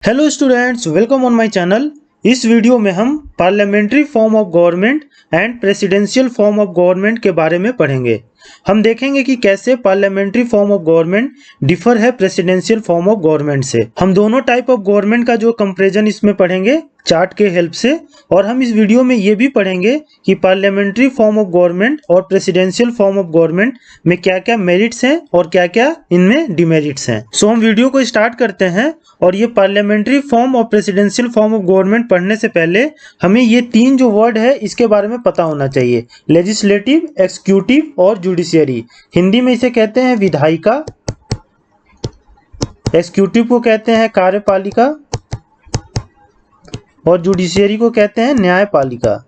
Hello students, welcome on my channel. इस video में हम parliamentary form of government and presidential form of government के बारे में पढ़ेंगे। हम देखेंगे कि कैसे parliamentary form of government differ है प्रेसिडेंशियल फॉर्म ऑफ गवर्नमेंट से। हम दोनों टाइप ऑफ गवर्नमेंट का जो कंपैरिजन इसमें पढ़ेंगे चार्ट के हेल्प से, और हम इस वीडियो में ये भी पढ़ेंगे कि पार्लियामेंट्री फॉर्म ऑफ गवर्नमेंट और प्रेसिडेंशियल फॉर्म ऑफ गवर्नमेंट में क्या क्या मेरिट्स हैं और क्या क्या इनमें डिमेरिट्स हैं। सो हम वीडियो को स्टार्ट करते हैं। और ये पार्लियामेंट्री फॉर्म और प्रेसिडेंशियल फॉर्म ऑफ गवर्नमेंट पढ़ने से पहले हमें ये तीन जो वर्ड है इसके बारे में पता होना चाहिए: लेजिस्लेटिव, एक्सिक्यूटिव और जुडिशियरी। हिंदी में इसे कहते हैं विधायिका, एक्सिक्यूटिव को कहते हैं कार्यपालिका और जुडिशियरी को कहते हैं न्यायपालिका।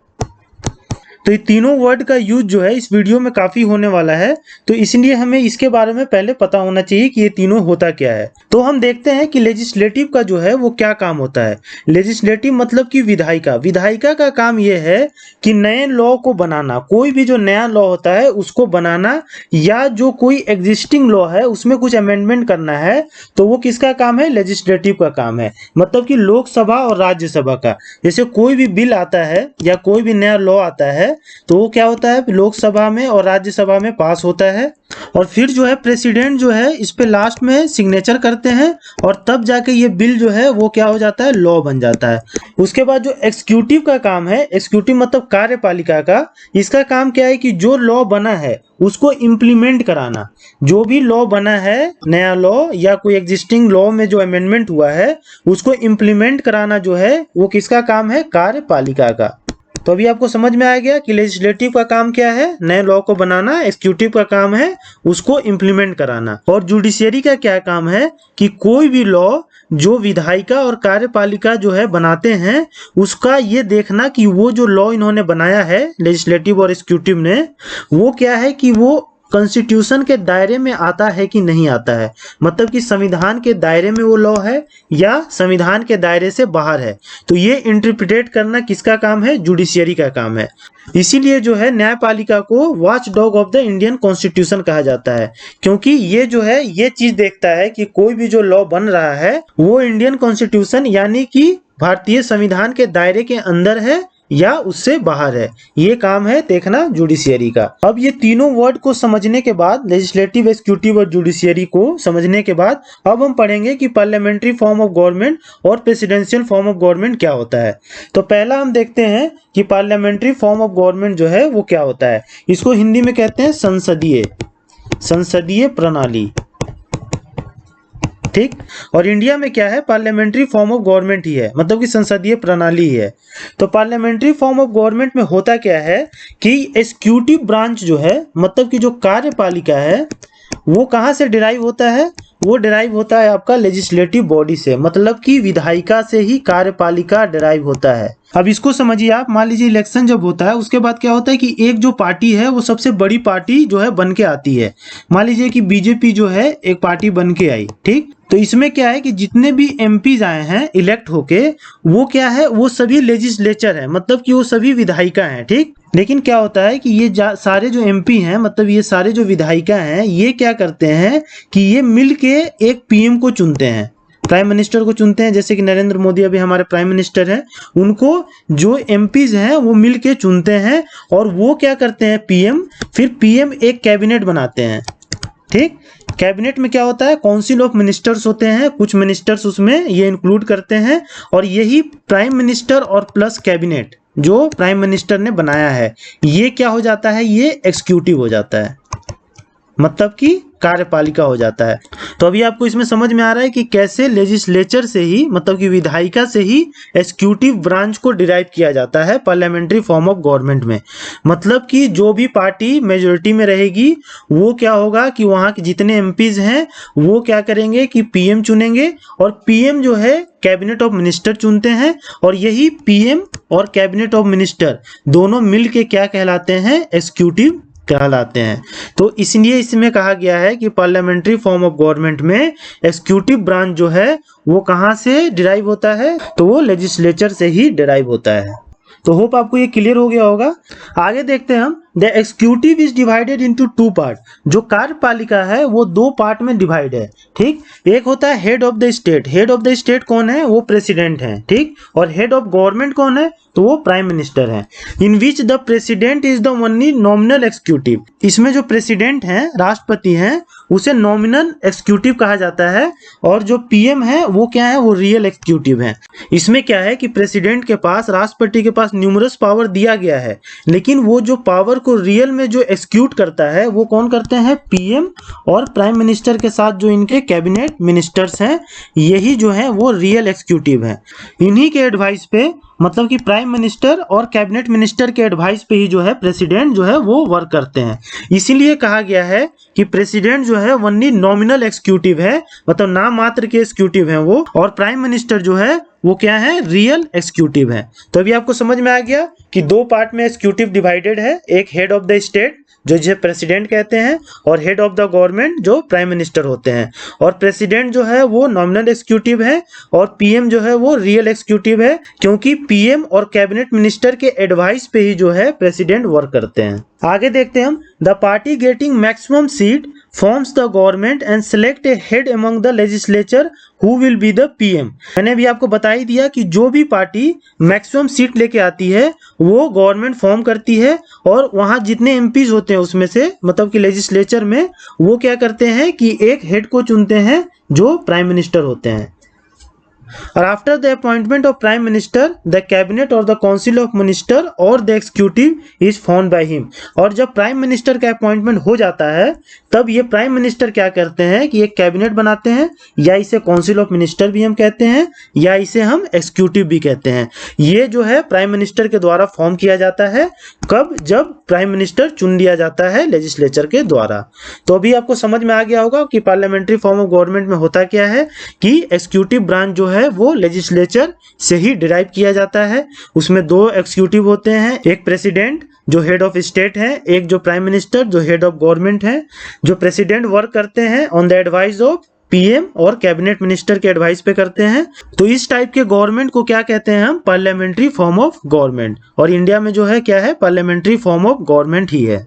तो ये तीनों वर्ड का यूज जो है इस वीडियो में काफी होने वाला है, तो इसलिए हमें इसके बारे में पहले पता होना चाहिए कि ये तीनों होता क्या है। तो हम देखते हैं कि लेजिस्लेटिव का जो है वो क्या काम होता है। लेजिस्लेटिव मतलब कि विधायिका। विधायिका का काम ये है कि नए लॉ को बनाना, कोई भी जो नया लॉ होता है उसको बनाना, या जो कोई एग्जिस्टिंग लॉ है उसमें कुछ अमेंडमेंट करना है, तो वो किसका काम है? लेजिस्लेटिव का काम है। मतलब कि लोकसभा और राज्यसभा का। जैसे कोई भी बिल आता है या कोई भी नया लॉ आता है तो वो क्या होता है, लोकसभा में और राज्यसभा में पास होता है, और फिर जो है प्रेसिडेंट जो है इस पे लास्ट में सिग्नेचर करते हैं, और तब जाके ये बिल जो है वो क्या हो जाता है, लॉ बन जाता है। उसके बाद जो एक्सिक्यूटिव का काम है, एक्सिक्यूटिव मतलब कार्यपालिका का, इसका काम क्या है कि जो लॉ बना है उसको इम्प्लीमेंट कराना। जो भी लॉ बना है, नया लॉ या कोई एग्जिस्टिंग लॉ में जो अमेंडमेंट हुआ है उसको इम्प्लीमेंट कराना जो है वो किसका काम है? कार्यपालिका का। तो अभी आपको समझ में आ गया कि लेजिस्लेटिव का काम क्या है? नए लॉ को बनाना। एक्सिक्यूटिव का काम है उसको इम्प्लीमेंट कराना। और जुडिशियरी का क्या काम है कि कोई भी लॉ जो विधायिका और कार्यपालिका जो है बनाते हैं उसका ये देखना कि वो जो लॉ इन्होंने बनाया है लेजिस्लेटिव और एक्सिक्यूटिव ने, वो क्या है कि वो कॉन्स्टिट्यूशन के दायरे में आता है कि नहीं आता है। मतलब कि संविधान के दायरे में वो लॉ है या संविधान के दायरे से बाहर है। तो ये इंटरप्रिटेट करना किसका काम है? जुडिशियरी का काम है। इसीलिए जो है न्यायपालिका को watch dog of the Indian constitution कहा जाता है, क्योंकि ये जो है ये चीज देखता है कि कोई भी जो लॉ बन रहा है वो इंडियन कॉन्स्टिट्यूशन यानी कि भारतीय संविधान के दायरे के अंदर है या उससे बाहर है। ये काम है देखना जुडिशियरी का। अब ये तीनों वर्ड को समझने के बाद, लेजिस्लेटिव, एक्सिक्यूटिव और जुडिशियरी को समझने के बाद, अब हम पढ़ेंगे कि पार्लियामेंट्री फॉर्म ऑफ गवर्नमेंट और प्रेसिडेंशियल फॉर्म ऑफ गवर्नमेंट क्या होता है। तो पहला हम देखते हैं कि पार्लियामेंट्री फॉर्म ऑफ गवर्नमेंट जो है वो क्या होता है। इसको हिंदी में कहते हैं संसदीय प्रणाली। ठीक। और इंडिया में क्या है? पार्लियामेंट्री फॉर्म ऑफ गवर्नमेंट ही है, मतलब कि संसदीय प्रणाली ही है। तो पार्लियामेंट्री फॉर्म ऑफ गवर्नमेंट में होता क्या है कि एग्जीक्यूटिव ब्रांच जो है, मतलब कि जो कार्यपालिका है, वो कहाँ से डिराइव होता है? वो डिराइव होता है आपका लेजिस्लेटिव बॉडी से। मतलब कि विधायिका से ही कार्यपालिका डिराइव होता है। अब इसको समझिए आप। मान लीजिए इलेक्शन जब होता है उसके बाद क्या होता है कि एक जो पार्टी है वो सबसे बड़ी पार्टी जो है बन के आती है। मान लीजिए कि बीजेपी जो है एक पार्टी बन के आई। ठीक। तो इसमें क्या है कि जितने भी एमपीज आए हैं इलेक्ट होके, वो क्या है, वो सभी लेजिस्लेचर है, मतलब कि वो सभी विधायिका हैं। ठीक। लेकिन क्या होता है कि ये सारे जो एमपी हैं, मतलब ये सारे जो विधायिका हैं, ये क्या करते हैं कि ये मिल के एक पीएम को चुनते हैं, प्राइम मिनिस्टर को चुनते हैं। जैसे कि नरेंद्र मोदी अभी हमारे प्राइम मिनिस्टर हैं, उनको जो एमपीज हैं वो मिल के चुनते हैं, और वो क्या करते हैं, पीएम, फिर पीएम एक कैबिनेट बनाते हैं। ठीक। कैबिनेट में क्या होता है? काउंसिल ऑफ मिनिस्टर्स होते हैं, कुछ मिनिस्टर्स उसमें ये इंक्लूड करते हैं, और यही प्राइम मिनिस्टर और प्लस कैबिनेट जो प्राइम मिनिस्टर ने बनाया है, ये क्या हो जाता है? ये एक्सिक्यूटिव हो जाता है, मतलब कि कार्यपालिका हो जाता है। तो अभी आपको इसमें समझ में आ रहा है कि कैसे लेजिस्लेचर से ही, मतलब कि विधायिका से ही एक्सिक्यूटिव ब्रांच को डिराइव किया जाता है पार्लियामेंट्री फॉर्म ऑफ गवर्नमेंट में। मतलब कि जो भी पार्टी मेजोरिटी में रहेगी वो क्या होगा कि वहां के जितने एमपीज हैं वो क्या करेंगे कि पीएम चुनेंगे, और पीएम जो है कैबिनेट ऑफ मिनिस्टर चुनते हैं, और यही पीएम और कैबिनेट ऑफ मिनिस्टर दोनों मिल के क्या कहलाते हैं? एक्सिक्यूटिव कहलाते हैं। तो इसलिए इसमें कहा गया है कि पार्लियामेंट्री फॉर्म ऑफ गवर्नमेंट में एक्सिक्यूटिव ब्रांच जो है वो कहां से डिराइव होता है? तो वो लेजिस्लेचर से ही डिराइव होता है। तो होप आपको ये क्लियर हो गया होगा। आगे देखते हैं हम the executive is divided into two part. जो कार्यपालिका है वो दो पार्ट में डिवाइड है, ठीक। एक होता है head of the state. Head of the state कौन है? वो प्रेसिडेंट है, ठीक। और हेड ऑफ गवर्नमेंट कौन है? तो वो प्राइम मिनिस्टर है। In which the president is the only nominal executive. इसमें जो प्रेसिडेंट है, राष्ट्रपति हैं, उसे नॉमिनल एग्जीक्यूटिव कहा जाता है। और जो पीएम है वो क्या है? वो रियल एग्जीक्यूटिव है। इसमें क्या है कि प्रेसिडेंट के पास, राष्ट्रपति के पास न्यूमरस पावर दिया गया है, लेकिन वो जो पावर को रियल में जो एग्जीक्यूट करता है वो कौन करते हैं? पीएम और प्राइम मिनिस्टर के साथ जो इनके कैबिनेट मिनिस्टर्स हैं, यही जो है वो रियल एग्जीक्यूटिव है। इन्हीं के एडवाइस पे, मतलब कि प्राइम मिनिस्टर और कैबिनेट मिनिस्टर के एडवाइस पे ही जो है प्रेसिडेंट जो है वो वर्क करते हैं। इसीलिए कहा गया है कि प्रेसिडेंट जो है ओनली नॉमिनल एग्जीक्यूटिव है, मतलब नाम मात्र के एग्जीक्यूटिव हैं वो, और प्राइम मिनिस्टर जो है वो क्या है? रियल एग्जीक्यूटिव है। तो अभी आपको समझ में आ गया कि दो पार्ट में एग्जीक्यूटिव डिवाइडेड है। एक हेड ऑफ द स्टेट जो जिसे प्रेसिडेंट कहते हैं, और हेड ऑफ द गवर्नमेंट जो प्राइम मिनिस्टर होते हैं। और प्रेसिडेंट जो है वो नॉमिनल एग्जीक्यूटिव है और पीएम जो है वो रियल एग्जीक्यूटिव है, क्योंकि पीएम और कैबिनेट मिनिस्टर के एडवाइस पे ही जो है प्रेसिडेंट वर्क करते हैं। आगे देखते हैं हम। The party getting maximum seat forms the government and select A head among the legislature who will be the PM. मैंने भी आपको बता ही दिया कि जो भी पार्टी मैक्सिमम सीट लेके आती है वो गवर्नमेंट फॉर्म करती है, और वहां जितने एमपीज होते हैं उसमें से, मतलब कि लेजिस्लेचर में, वो क्या करते हैं कि एक हेड को चुनते हैं जो प्राइम मिनिस्टर होते हैं। और after the appointment of prime minister the cabinet और द काउंसिल ऑफ मिनिस्टर और the executive is found by him. और जब प्राइम मिनिस्टर का अपॉइंटमेंट हो जाता है तब ये प्राइम मिनिस्टर क्या करते हैं कि एक कैबिनेट बनाते हैं, या इसे काउंसिल ऑफ मिनिस्टर भी हम कहते हैं, या इसे हम एग्जीक्यूटिव भी कहते हैं। ये जो है प्राइम मिनिस्टर के द्वारा फॉर्म किया जाता है। कब? जब प्राइम मिनिस्टर चुन लिया जाता है लेजिस्लेचर के द्वारा। तो अभी आपको समझ में आ गया होगा कि पार्लियामेंट्री फॉर्म ऑफ गवर्नमेंट में होता क्या है कि एग्जीक्यूटिव ब्रांच जो है वो लेजिस्लेचर से ही डिराइव किया जाता है। उसमें दो एग्जीक्यूटिव होते हैं, एक प्रेसिडेंट जो हेड ऑफ स्टेट है, एक जो प्राइम मिनिस्टर जो हेड ऑफ गवर्नमेंट है। जो प्रेसिडेंट वर्क करते हैं on the advice of PM और कैबिनेट मिनिस्टर के एडवाइस पे करते हैं। तो इस टाइप के गवर्नमेंट को क्या कहते हैं हम? Parliamentary form of government. और इंडिया में जो है क्या है? पार्लियामेंट्री फॉर्म ऑफ गवर्नमेंट ही है।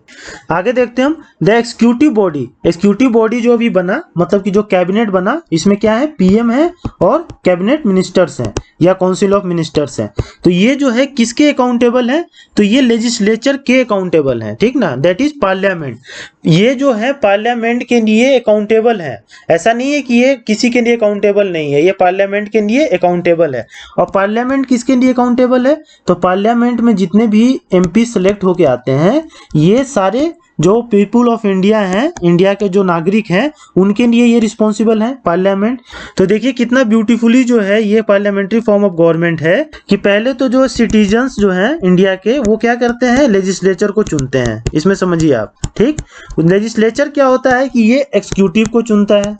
आगे देखते हैं हम। The executive body. Executive body जो अभी बना, मतलब कि जो कैबिनेट बना, इसमें क्या है? पीएम है और कैबिनेट मिनिस्टर्स हैं या काउंसिल ऑफ मिनिस्टर्स हैं। तो ये जो है किसके अकाउंटेबल है? तो ये लेजिस्लेचर के अकाउंटेबल है, ठीक ना, दैट इज पार्लियामेंट। ये जो है पार्लियामेंट के लिए अकाउंटेबल है। ऐसा नहीं है कि ये किसी के लिए अकाउंटेबल नहीं है, ये पार्लियामेंट के लिए अकाउंटेबल है। और पार्लियामेंट किसके लिए अकाउंटेबल है? तो पार्लियामेंट में जितने भी एमपी सेलेक्ट होके आते हैं, ये सारे जो पीपुल ऑफ इंडिया हैं, इंडिया के जो नागरिक हैं, उनके लिए ये रिस्पॉन्सिबल है पार्लियामेंट। तो देखिए कितना ब्यूटीफुली जो है ये पार्लियामेंट्री फॉर्म ऑफ गवर्नमेंट है कि पहले तो जो सिटीजन्स जो हैं इंडिया के, वो क्या करते हैं? लेजिस्लेचर को चुनते हैं। इसमें समझिए आप, ठीक। लेजिस्लेचर क्या होता है कि ये एग्जीक्यूटिव को चुनता है,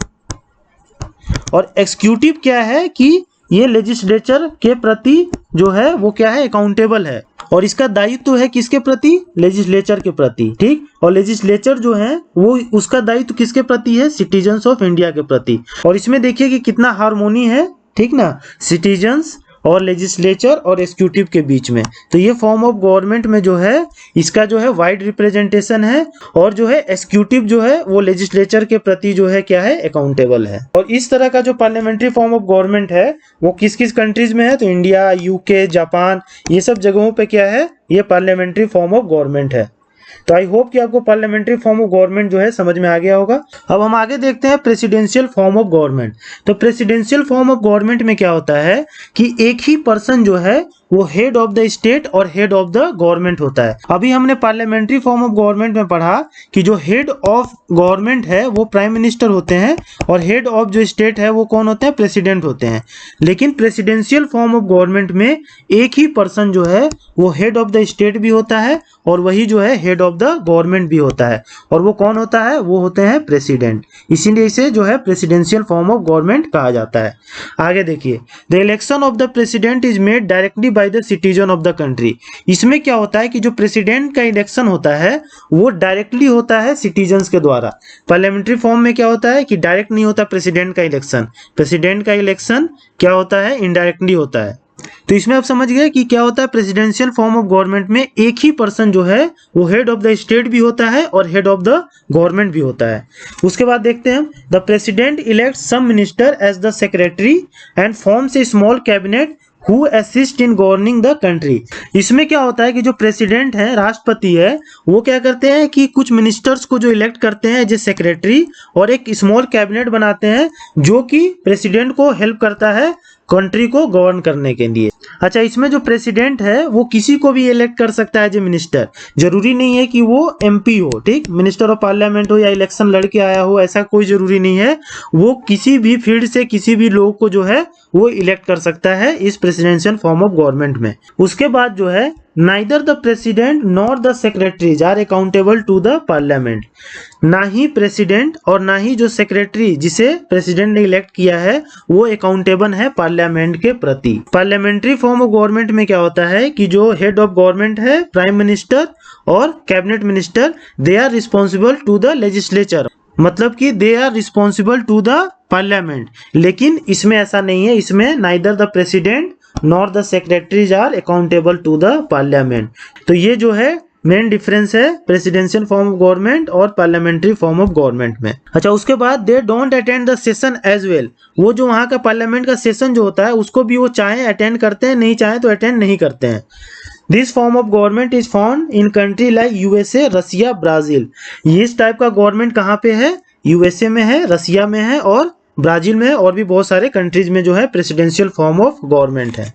और एग्जीक्यूटिव क्या है कि ये लेजिस्लेचर के प्रति जो है वो क्या है? अकाउंटेबल है। और इसका दायित्व है किसके प्रति? लेजिस्लेचर के प्रति, ठीक। और लेजिस्लेचर जो है वो उसका दायित्व किसके प्रति है? सिटीजन्स ऑफ इंडिया के प्रति। और इसमें देखिए कि कितना हार्मोनी है, ठीक ना, सिटीजन्स और लेजिस्लेचर और एग्जीक्यूटिव के बीच में। तो ये फॉर्म ऑफ गवर्नमेंट में जो है इसका जो है वाइड रिप्रेजेंटेशन है, और जो है एग्जीक्यूटिव जो है वो लेजिस्लेचर के प्रति जो है क्या है? अकाउंटेबल है। और इस तरह का जो पार्लियामेंट्री फॉर्म ऑफ गवर्नमेंट है वो किस किस कंट्रीज में है? तो इंडिया, यूके, जापान, ये सब जगहों पे क्या है? ये पार्लियामेंट्री फॉर्म ऑफ गवर्नमेंट है। तो आई होप कि आपको पार्लियामेंट्री फॉर्म ऑफ गवर्नमेंट जो है समझ में आ गया होगा। अब हम आगे देखते हैं प्रेसिडेंशियल फॉर्म ऑफ गवर्नमेंट। तो प्रेसिडेंशियल फॉर्म ऑफ गवर्नमेंट में क्या होता है कि एक ही पर्सन जो है वो हेड ऑफ द स्टेट और हेड ऑफ द गवर्नमेंट होता है। अभी हमने पार्लियामेंट्री फॉर्म ऑफ गवर्नमेंट में पढ़ा कि जो हेड ऑफ गवर्नमेंट है वो प्राइम मिनिस्टर होते हैं, और हेड ऑफ जो स्टेट है वो कौन होते हैं? प्रेसिडेंट होते हैं। लेकिन प्रेसिडेंशियल फॉर्म ऑफ गवर्नमेंट में एक ही पर्सन जो है वो हेड ऑफ द स्टेट भी होता है, और वही जो है हेड ऑफ द गवर्नमेंट भी होता है। और वो कौन होता है? वो होते हैं प्रेसिडेंट। इसीलिए इसे जो है प्रेसिडेंशियल फॉर्म ऑफ गवर्नमेंट कहा जाता है। आगे देखिए, the election of the president is made directly by the citizen of the country. इसमें क्या होता है कि जो प्रेसिडेंट का इलेक्शन होता है वो डायरेक्टली होता है सिटीजन्स के द्वारा। पार्लियामेंट्री फॉर्म में क्या होता है कि डायरेक्ट नहीं होता प्रेसिडेंट का इलेक्शन। प्रेसिडेंट का इलेक्शन क्या होता है? इनडायरेक्टली होता है। तो इसमें आप समझ गए कि क्या होता है, प्रेसिडेंशियल फॉर्म ऑफ गवर्नमेंट में एक ही पर्सन जो है वो हेड ऑफ द स्टेट भी होता है और हेड ऑफ द गवर्नमेंट भी होता है। उसके बाद देखते हैं हम, the president elect some minister as the secretary and forms a small cabinet who assist in governing the country. इसमें क्या होता है कि जो प्रेसिडेंट है, राष्ट्रपति है, वो क्या करते हैं कि कुछ मिनिस्टर्स को जो इलेक्ट करते हैं एज सेक्रेटरी और एक स्मॉल कैबिनेट बनाते हैं जो कि प्रेसिडेंट को हेल्प करता है कंट्री को गवर्न करने के लिए। अच्छा, इसमें जो प्रेसिडेंट है वो किसी को भी इलेक्ट कर सकता है एज ए मिनिस्टर, जरूरी नहीं है कि वो एमपी हो, ठीक, मिनिस्टर ऑफ पार्लियामेंट हो या इलेक्शन लड़के आया हो, ऐसा कोई जरूरी नहीं है। वो किसी भी फील्ड से किसी भी लोग को जो है वो इलेक्ट कर सकता है इस प्रेसिडेंशियल फॉर्म ऑफ गवर्नमेंट में। उसके बाद जो है, neither the president nor the secretaries are accountable to the parliament. ना ही प्रेसिडेंट और ना ही जो सेक्रेटरी जिसे प्रेसिडेंट ने इलेक्ट किया है वो अकाउंटेबल है पार्लियामेंट के प्रति। पार्लियामेंट्री फॉर्म ऑफ गवर्नमेंट में क्या होता है कि जो हेड ऑफ गवर्नमेंट है, प्राइम मिनिस्टर और cabinet minister, they are responsible to the legislature, मतलब कि they are responsible to the parliament. लेकिन इसमें ऐसा नहीं है, इसमें neither the president nor the secretaries are accountable to the parliament. तो ये जो है मेन डिफरेंस है प्रेसिडेंशियल फॉर्म ऑफ गवर्नमेंट और पार्लियामेंट्री फॉर्म ऑफ गवर्नमेंट में। अच्छा, उसके बाद they don't attend the session as well. वो जो वहाँ का पार्लियामेंट का सेशन जो होता है उसको भी वो चाहे अटेंड करते हैं, नहीं चाहे तो अटेंड नहीं करते हैं। This form of government is found in country like USA, Russia, Brazil. इस टाइप का गवर्नमेंट कहाँ पे है? यूएसए में है, रसिया में है और ब्राजील में है, और भी बहुत सारे कंट्रीज में जो है प्रेसिडेंशियल फॉर्म ऑफ गवर्नमेंट है।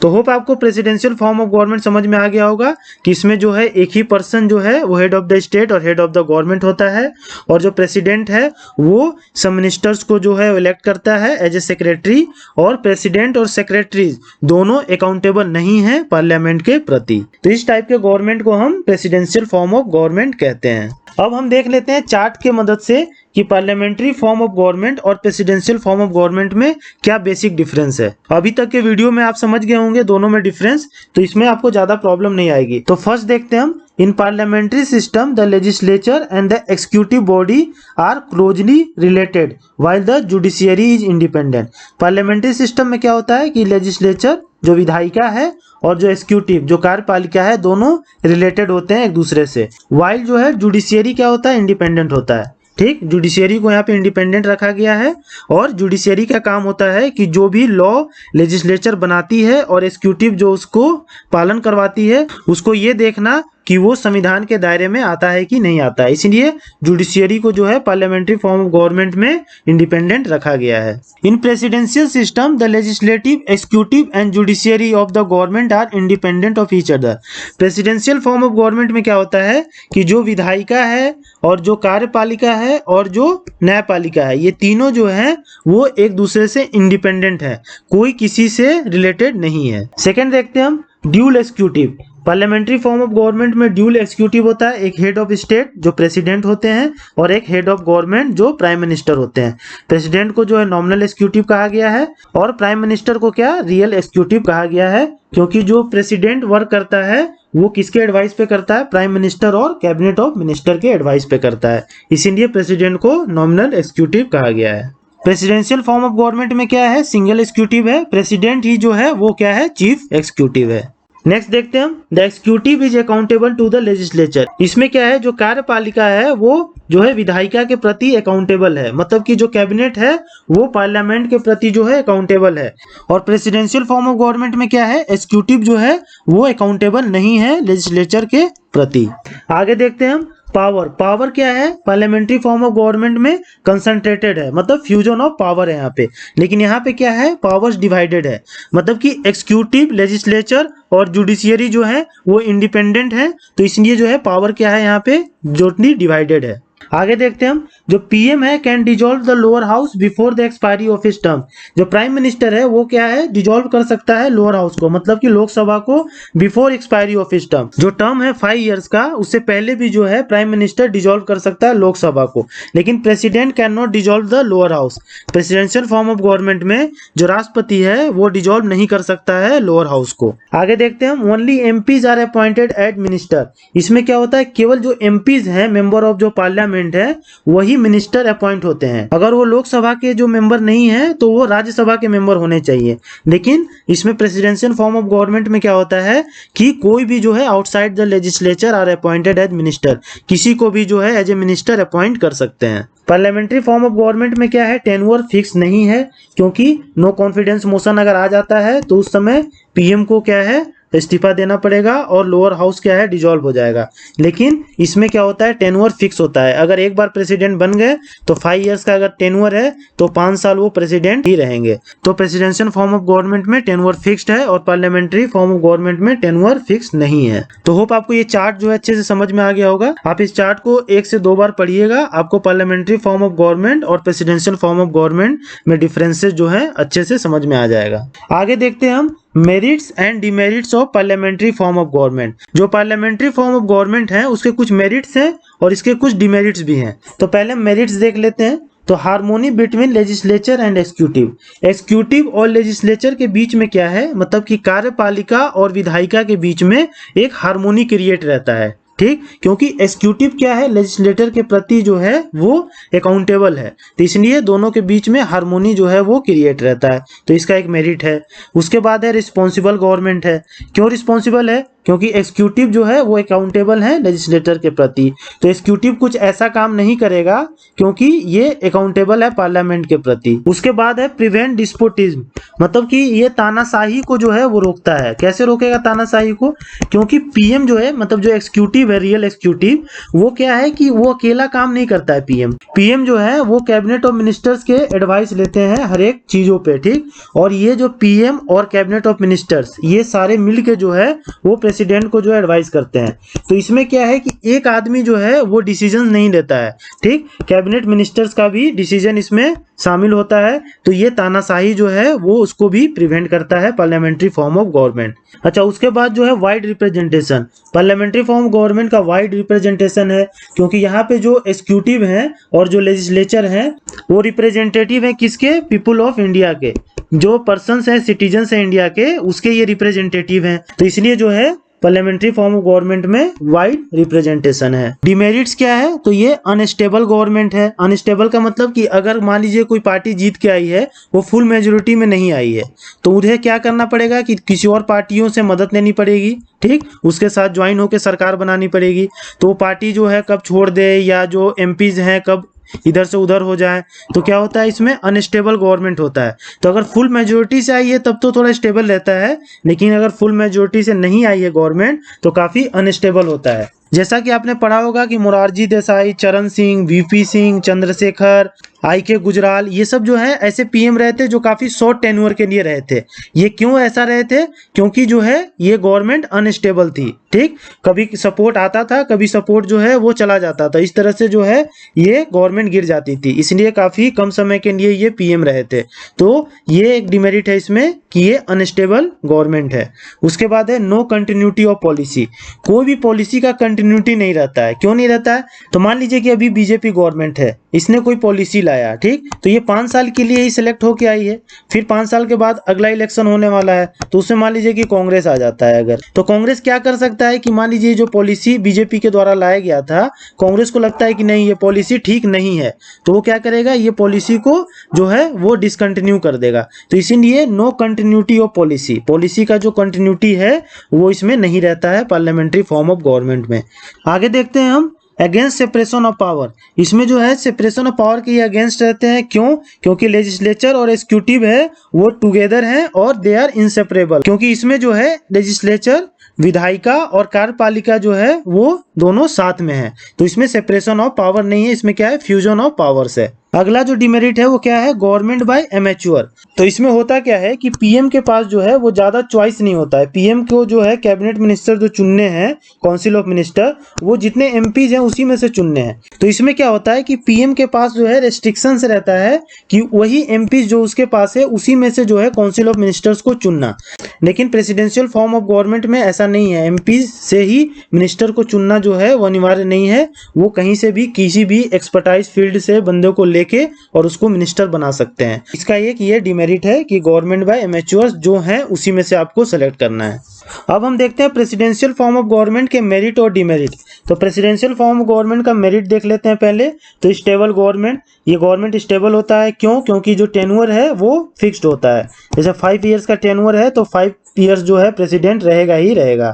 तो होप आपको प्रेसिडेंशियल फॉर्म ऑफ गवर्नमेंट समझ में आ गया होगा कि इसमें जो है एक ही पर्सन जो है वो हेड ऑफ द स्टेट और हेड ऑफ द गवर्नमेंट होता है, और जो प्रेसिडेंट है वो सब मिनिस्टर्स को जो है इलेक्ट करता है एज ए सेक्रेटरी, और प्रेसिडेंट और सेक्रेटरीज दोनों अकाउंटेबल नहीं है पार्लियामेंट के प्रति। तो इस टाइप के गवर्नमेंट को हम प्रेसिडेंशियल फॉर्म ऑफ गवर्नमेंट कहते हैं। अब हम देख लेते हैं चार्ट के मदद से कि पार्लियामेंट्री फॉर्म ऑफ गवर्नमेंट और प्रेसिडेंशियल फॉर्म ऑफ गवर्नमेंट में क्या बेसिक डिफरेंस है। अभी तक के वीडियो में आप समझ गए होंगे दोनों में डिफरेंस, तो इसमें आपको ज्यादा प्रॉब्लम नहीं आएगी। तो फर्स्ट देखते हैं हम, in parliamentary system the legislature and the executive body are closely related while the judiciary is independent. Parliamentary system में क्या होता है कि लेजिस्लेचर जो विधायिका है और जो एग्जीक्यूटिव जो कार्यपालिका है दोनों रिलेटेड होते हैं एक दूसरे से, वाइल जो है जुडिशियरी क्या होता है, इंडिपेंडेंट होता है। ठीक, जुडिशियरी को यहाँ पे इंडिपेंडेंट रखा गया है, और जुडिशियरी का काम होता है कि जो भी लॉ लेजिस्लेचर बनाती है और एग्जीक्यूटिव जो उसको पालन करवाती है उसको ये देखना कि वो संविधान के दायरे में आता है कि नहीं आता है। इसलिए जुडिशियरी को जो है पार्लियामेंट्री फॉर्म ऑफ गवर्नमेंट में इंडिपेंडेंट रखा गया है। In presidential system the legislative, executive and judiciary of the government are independent of each other. Presidential form of government में क्या होता है कि जो विधायिका है और जो कार्यपालिका है और जो न्यायपालिका है, ये तीनों जो है वो एक दूसरे से इंडिपेंडेंट है, कोई किसी से रिलेटेड नहीं है। सेकेंड देखते हैं हम, dual executive. Parliamentary form of government में ड्यूल एग्जीक्यूटिव होता है, एक हेड ऑफ स्टेट जो प्रेसिडेंट होते हैं और एक हेड ऑफ गवर्नमेंट जो प्राइम मिनिस्टर होते हैं। प्रेसिडेंट को जो है नॉमिनल एग्जीक्यूटिव कहा गया है और प्राइम मिनिस्टर को क्या, रियल एग्जीक्यूटिव कहा गया है, क्योंकि जो प्रेसिडेंट वर्क करता है वो किसके एडवाइस पे करता है, प्राइम मिनिस्टर और कैबिनेट ऑफ मिनिस्टर के एडवाइस पे करता है, इसीलिए प्रेसिडेंट को नॉमिनल एग्जीक्यूटिव कहा गया है। प्रेसिडेंशियल फॉर्म ऑफ गवर्नमेंट में क्या है, सिंगल एग्जीक्यूटिव है, प्रेसिडेंट ही जो है वो क्या है, चीफ एग्जीक्यूटिव है। नेक्स्ट देखते हैं हम, the executive is accountable to the legislature. इसमें क्या है, जो कार्यपालिका है वो जो है विधायिका के प्रति अकाउंटेबल है, मतलब कि जो कैबिनेट है वो पार्लियामेंट के प्रति जो है अकाउंटेबल है। और प्रेसिडेंशियल फॉर्म ऑफ गवर्नमेंट में क्या है, एग्जीक्यूटिव जो है वो अकाउंटेबल नहीं है लेजिस्लेचर के प्रति। आगे देखते हैं हम, पावर। पावर क्या है, पार्लियामेंट्री फॉर्म ऑफ गवर्नमेंट में कंसंट्रेटेड है, मतलब फ्यूजन ऑफ पावर है यहाँ पे, लेकिन यहाँ पे क्या है, पावर्स डिवाइडेड है, मतलब कि एग्जीक्यूटिव, लेजिस्लेचर और जुडिशियरी जो है वो इंडिपेंडेंट है, तो इसलिए जो है पावर क्या है यहाँ पे, जोटली डिवाइडेड है। आगे देखते हैं हम, जो पीएम है can dissolve the lower house before the expiry of his term. जो प्राइम मिनिस्टर है वो क्या है, डिजोल्व कर सकता है लोअर हाउस को, मतलब कि लोकसभा को before expiry of his term. जो टर्म है 5 इयर्स का, उससे पहले भी जो है प्राइम मिनिस्टर डिजोल्व कर सकता है लोकसभा को, लेकिन president can not dissolve the lower house. Presidential form of government में जो राष्ट्रपति है वो डिजोल्व नहीं कर सकता है लोअर हाउस को। आगे देखते हैं हम, only MPs are appointed as minister. इसमें क्या होता है, केवल जो एमपीज हैं, मेंबर ऑफ जो पार्लियामेंट है, वही ही मिनिस्टर अपॉइंट होते हैं। अगर वो लोकसभा के जो मेंबर नहीं है तो वो राज्यसभा के मेंबर होने चाहिए। लेकिन इसमें प्रेसिडेंशियल फॉर्म ऑफ गवर्नमेंट में क्या होता है कि कोई भी जो है outside the legislature are appointed as minister, किसी को भी जो है एज ए मिनिस्टर अपॉइंट कर सकते हैं। पार्लियामेंट्री फॉर्म ऑफ गवर्नमेंट में क्या है, टेन्योर फिक्स नहीं है, क्योंकि नो कॉन्फिडेंस मोशन अगर आ जाता है तो उस समय पीएम को क्या है इस्तीफा देना पड़ेगा और लोअर हाउस क्या है डिसॉल्व हो जाएगा। लेकिन इसमें क्या होता है, टेन्योर फिक्स होता है। अगर एक बार प्रेसिडेंट बन गए तो 5 इयर्स का अगर टेन्योर है तो 5 साल वो प्रेसिडेंट ही रहेंगे। तो प्रेसिडेंशियल फॉर्म ऑफ गवर्नमेंट में टेन्योर फिक्स्ड है और पार्लियामेंट्री फॉर्म ऑफ गवर्नमेंट में टेन्योर फिक्स नहीं है। तो होप आपको ये चार्ट जो है अच्छे से समझ में आ गया होगा। आप इस चार्ट को 1 से 2 बार पढ़िएगा, आपको पार्लियामेंट्री फॉर्म ऑफ गवर्नमेंट और प्रेसिडेंशियल फॉर्म ऑफ गवर्नमेंट में डिफरेंसेस जो है अच्छे से समझ में आ जाएगा। आगे देखते हैं हम merits and demerits of parliamentary form of government. जो पार्लियामेंट्री फॉर्म ऑफ गवर्नमेंट है उसके कुछ मेरिट्स हैं और इसके कुछ डिमेरिट्स भी हैं। तो पहले मेरिट्स देख लेते हैं। तो harmony between legislature and executive और लेजिस्लेचर के बीच में क्या है, मतलब कि कार्यपालिका और विधायिका के बीच में एक हार्मोनी क्रिएट रहता है। ठीक, क्योंकि एग्जीक्यूटिव क्या है लेजिस्लेटर के प्रति जो है वो अकाउंटेबल है, तो इसलिए दोनों के बीच में हार्मोनी जो है वो क्रिएट रहता है। तो इसका एक मेरिट है। उसके बाद है रिस्पॉन्सिबल गवर्नमेंट है। क्यों रिस्पॉन्सिबल है, क्योंकि एग्जीक्यूटिव जो है वो अकाउंटेबल है लेजिस्लेटर के प्रति। तो एग्जीक्यूटिव कुछ ऐसा काम नहीं करेगा क्योंकि ये अकाउंटेबल है पार्लियामेंट के प्रति। उसके बाद है प्रिवेंट डिस्पोटिज्म, मतलब कि ये तानाशाही को जो है वो रोकता है। कैसे रोकेगा तानाशाही को, क्योंकि पीएम जो है मतलब जो एग्जीक्यूटिव है रियल एग्जीक्यूटिव, वो क्या है कि वो अकेला काम नहीं करता है। पीएम जो है वो कैबिनेट ऑफ मिनिस्टर्स के एडवाइस लेते हैं हर एक चीजों पे। ठीक, और ये जो पीएम और कैबिनेट ऑफ मिनिस्टर्स ये सारे मिलके जो है वो प्रेसिडेंट को जो एडवाइस करते हैं। तो इसमें क्या है कि एक आदमी जो है वो डिसीजन नहीं लेता है। ठीक, कैबिनेट मिनिस्टर्स का भी डिसीजन इसमें शामिल होता है। तो ये तानाशाही जो है वो उसको भी प्रिवेंट करता है पार्लियामेंट्री फॉर्म ऑफ गवर्नमेंट। अच्छा, उसके बाद जो है wide representation. Parliamentary form of government का वाइड रिप्रेजेंटेशन है, क्योंकि यहाँ पे जो एग्जीक्यूटिव हैं और जो लेजिस्लेचर हैं वो रिप्रेजेंटेटिव है किसके, पीपुल ऑफ इंडिया के। जो पर्सन्स हैं सिटीजन्स हैं इंडिया के, उसके ये रिप्रेजेंटेटिव हैं। तो इसलिए जो है पार्लियामेंट्री फॉर्म ऑफ गवर्नमेंट में वाइड रिप्रेजेंटेशन है। डिमेरिट्स क्या है, तो ये अनस्टेबल गवर्नमेंट है। अनस्टेबल का मतलब कि अगर मान लीजिए कोई पार्टी जीत के आई है, वो फुल मेजोरिटी में नहीं आई है, तो उन्हें क्या करना पड़ेगा कि किसी और पार्टियों से मदद लेनी पड़ेगी। ठीक, उसके साथ ज्वाइन होकर सरकार बनानी पड़ेगी। तो वो पार्टी जो है कब छोड़ दे या जो एमपीज हैं कब इधर से उधर हो जाए, तो क्या होता है इसमें अनस्टेबल गवर्नमेंट होता है। तो अगर फुल मेजोरिटी से आई है तब तो थोड़ा स्टेबल रहता है, लेकिन अगर फुल मेजोरिटी से नहीं आई है गवर्नमेंट तो काफी अनस्टेबल होता है। जैसा कि आपने पढ़ा होगा कि मोरारजी देसाई, चरण सिंह, वीपी सिंह, चंद्रशेखर, आई.के. गुजराल, ये सब जो है ऐसे पीएम रहे थे जो काफी शॉर्ट टेन्योर के लिए रहे थे। ये क्यों ऐसा रहे थे, क्योंकि जो है ये गवर्नमेंट अनस्टेबल थी। ठीक, कभी सपोर्ट आता था, कभी सपोर्ट जो है वो चला जाता था। इस तरह से जो है ये गवर्नमेंट गिर जाती थी, इसलिए काफी कम समय के लिए ये पीएम रहे थे। तो ये एक डिमेरिट है इसमें कि ये अनस्टेबल गवर्नमेंट है। उसके बाद है नो कंटिन्यूटी ऑफ पॉलिसी। कोई भी पॉलिसी का कंटिन्यूटी नहीं रहता है। क्यों नहीं रहता है, तो मान लीजिए कि अभी बीजेपी गवर्नमेंट है, इसने कोई पॉलिसी लाया, ठीक, तो ये 5 साल के लिए ही सिलेक्ट होके आई है। फिर 5 साल के बाद अगला इलेक्शन होने वाला है, तो उसमें मान लीजिए कि कांग्रेस आ जाता है अगर, तो कांग्रेस क्या कर सकता है कि मान लीजिए जो पॉलिसी बीजेपी के द्वारा लाया गया था, कांग्रेस को लगता है कि नहीं ये पॉलिसी ठीक नहीं है, तो वो क्या करेगा, ये पॉलिसी को जो है वो डिसकंटिन्यू कर देगा। तो इसीलिए no continuity of policy, policy का जो कंटिन्यूटी है वो इसमें नहीं रहता है पार्लियामेंट्री फॉर्म ऑफ गवर्नमेंट में। आगे देखते हैं हम अगेंस्ट सेपरेशन ऑफ पावर। इसमें जो है सेपरेशन ऑफ पावर के अगेंस्ट रहते हैं। क्यों, क्योंकि लेजिस्लेचर और एग्जीक्यूटिव है वो टुगेदर हैं और दे आर इंसेपरेबल। क्योंकि इसमें जो है लेजिस्लेचर, विधायिका और कार्यपालिका जो है वो दोनों साथ में है, तो इसमें सेपरेशन ऑफ पावर नहीं है, इसमें क्या है फ्यूजन ऑफ पावर्स है। अगला जो डिमेरिट है वो क्या है, गवर्नमेंट बाय एमेच्योर। तो इसमें होता क्या है कि पीएम के पास जो है वो ज्यादा चॉइस नहीं होता है। पीएम को जो है कैबिनेट मिनिस्टर जो चुनने हैं, काउंसिल ऑफ मिनिस्टर, वो जितने एमपीज हैं उसी में से चुनने हैं। तो इसमें क्या होता है कि पीएम के पास जो है रेस्ट्रिक्शंस रहता है कि वही एमपीज जो उसके पास है उसी में से जो है काउंसिल ऑफ मिनिस्टर्स को चुनना। लेकिन प्रेसिडेंशियल फॉर्म ऑफ गवर्नमेंट में ऐसा नहीं है, एमपीज से ही मिनिस्टर को चुनना जो है वो अनिवार्य नहीं है। वो कहीं से भी किसी भी एक्सपर्टाइज फील्ड से बंदे को लेके और उसको मिनिस्टर बना सकते हैं। इसका एक ये डिमेरिट है कि गवर्नमेंट बाय एमेच्योर्स जो हैं उसी में से आपको सेलेक्ट करना है। अब हम देखते हैं प्रेसिडेंशियल फॉर्म ऑफ गवर्नमेंट के मेरिट और डिमेरिट। तो प्रेसिडेंशियल फॉर्म ऑफ गवर्नमेंट का मेरिट देख लेते हैं पहले। तो स्टेबल गवर्नमेंट, ये गवर्नमेंट स्टेबल होता है, क्यों? क्योंकि जो टेन्योर है वो फिक्स्ड होता है। जैसे 5 ईयर्स का टेन्योर है तो 5 ईयर्स जो है प्रेसिडेंट रहेगा ही रहेगा।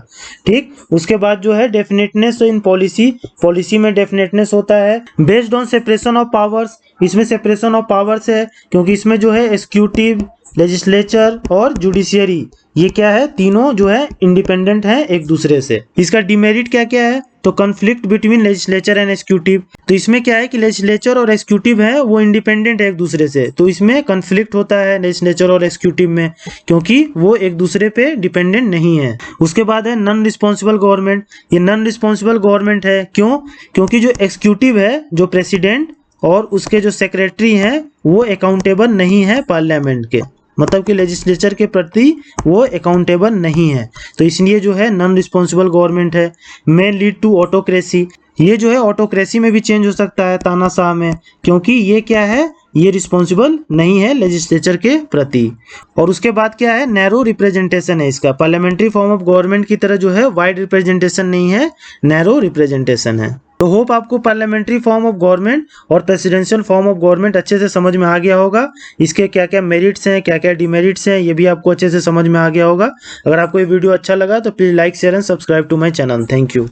ठीक, उसके बाद जो है डेफिनेटनेस इन पॉलिसी, पॉलिसी में डेफिनेटनेस होता है। Based on separation of powers, इसमें सेपरेशन ऑफ पावर्स है क्योंकि इसमें जो है एग्जीक्यूटिव, लेजिस्लेचर और जुडिशियरी, ये क्या है, तीनों जो है इंडिपेंडेंट हैं एक दूसरे से। इसका डिमेरिट क्या क्या है? तो conflict between legislature and executive, तो इसमें क्या है कि लेजिस्लेचर और एग्जीक्यूटिव है वो इंडिपेंडेंट है एक दूसरे से, तो इसमें कॉन्फ्लिक्ट होता है लेजिस्लेचर और एग्जीक्यूटिव में, क्योंकि वो एक दूसरे पे डिपेंडेंट नहीं है। उसके बाद है नॉन रिस्पॉन्सिबल गवर्नमेंट, ये नॉन रिस्पॉन्सिबल गवर्नमेंट है, क्यों? क्योंकि जो एग्जीक्यूटिव है, जो प्रेसिडेंट और उसके जो सेक्रेटरी हैं वो अकाउंटेबल नहीं है पार्लियामेंट के, मतलब कि लेजिस्लेचर के प्रति वो अकाउंटेबल नहीं है, तो इसलिए जो है नॉन रिस्पॉन्सिबल गवर्नमेंट है। मे लीड टू ऑटोक्रेसी, ये जो है ऑटोक्रेसी में भी चेंज हो सकता है, तानाशाह में, क्योंकि ये क्या है, ये रिस्पॉन्सिबल नहीं है लेजिस्लेचर के प्रति। और उसके बाद क्या है, नैरो रिप्रेजेंटेशन है इसका, पार्लियामेंट्री फॉर्म ऑफ गवर्नमेंट की तरह जो है वाइड रिप्रेजेंटेशन नहीं है, नैरो रिप्रेजेंटेशन है। तो होप आपको पार्लियामेंट्री फॉर्म ऑफ गवर्नमेंट और प्रेसिडेंशियल फॉर्म ऑफ गवर्नमेंट अच्छे से समझ में आ गया होगा। इसके क्या क्या मेरिट्स हैं, क्या क्या डिमेरिट्स हैं, ये भी आपको अच्छे से समझ में आ गया होगा। अगर आपको ये वीडियो अच्छा लगा तो please like, share and subscribe to my channel. Thank you.